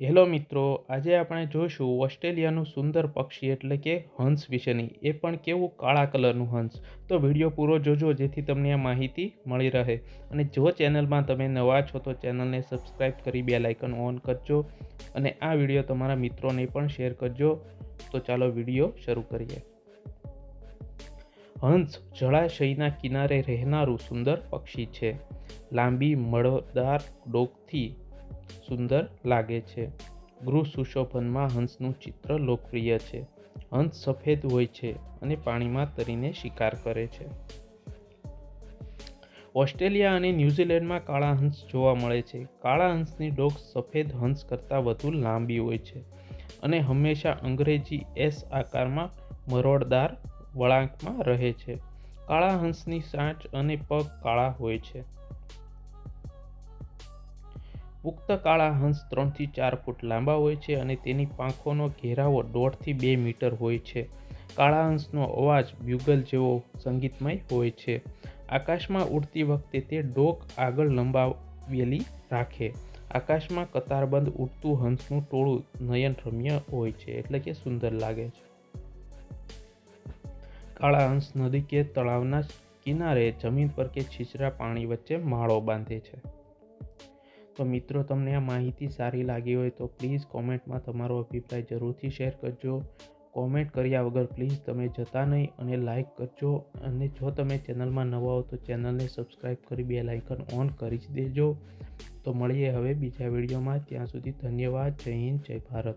Hello મિત્રો, આજે આપણે જોઈશું ઓસ્ટ્રેલિયાનું સુંદર પક્ષી એટલે કે હંસ વિશેની, એ પણ કેવું કાળા કલરનું હંસ. તો વિડીયો પૂરો જોજો જેથી તમને આ માહિતી મળી રહે. અને જો ચેનલમાં તમે નવા છો તો ચેનલને સબસ્ક્રાઈબ કરી બેલ આઇકન ઓન કરજો અને આ વિડીયો તમારા મિત્રોને પણ શેર કરજો. તો ચાલો વિડીયો શરૂ કરીએ. હંસ જળાશયના કિનારે રહેનારું સુંદર પક્ષી છે. લાંબી મળદાર ડોકથી સુંદર લાગે છે. ગૃહ સુશોભનમાં હંસનું ચિત્ર લોકપ્રિય છે. હંસ સફેદ હોય છે અને પાણીમાં તરીને શિકાર કરે છે. ઓસ્ટ્રેલિયા અને ન્યૂઝીલેન્ડમાં કાળા હંસ જોવા મળે છે. કાળા હંસની ડોક સફેદ હંસ કરતાં વધુ લાંબી હોય છે અને હંમેશા અંગ્રેજી એસ આકારમાં મરોડદાર વળાંકમાં રહે છે. કાળા હંસની સાંઠ અને પગ કાળા હોય છે. પુખ્ત કાળા હંસ 3 થી 4 ફૂટ લાંબા હોય છે અને તેની પાંખોનો ઘેરાવો 1.5 થી 2 મીટર હોય છે. કાળા હંસનો અવાજ બ્યુગલ જેવો સંગીતમય હોય છે. આકાશમાં ઉડતી વખતે તે ડોક આગળ લંબાવેલી રાખે. આકાશમાં કતારબંધ ઉડતું હંસનું ટોળું નયનરમ્ય હોય છે, એટલે કે સુંદર લાગે છે. કાળા હંસ નદી કે તળાવના કિનારે જમીન પર કે છીછરા પાણી વચ્ચે માળો બાંધે છે. તો મિત્રો, તમને આ માહિતી સારી લાગી હોય તો પ્લીઝ કોમેન્ટમાં તમારો અભિપ્રાય જરૂરથી શેર કરજો. કોમેન્ટ કર્યા વગર પ્લીઝ તમે જતા નહીં અને લાઈક કરજો. અને જો તમે ચેનલમાં નવા હો તો ચેનલને સબસ્ક્રાઈબ કરી બેલ આઇકન ઓન કરી જ દેજો. તો મળીએ હવે બીજા વિડીયોમાં. ત્યાં સુધી ધન્યવાદ. જય હિન્દ, જય ભારત.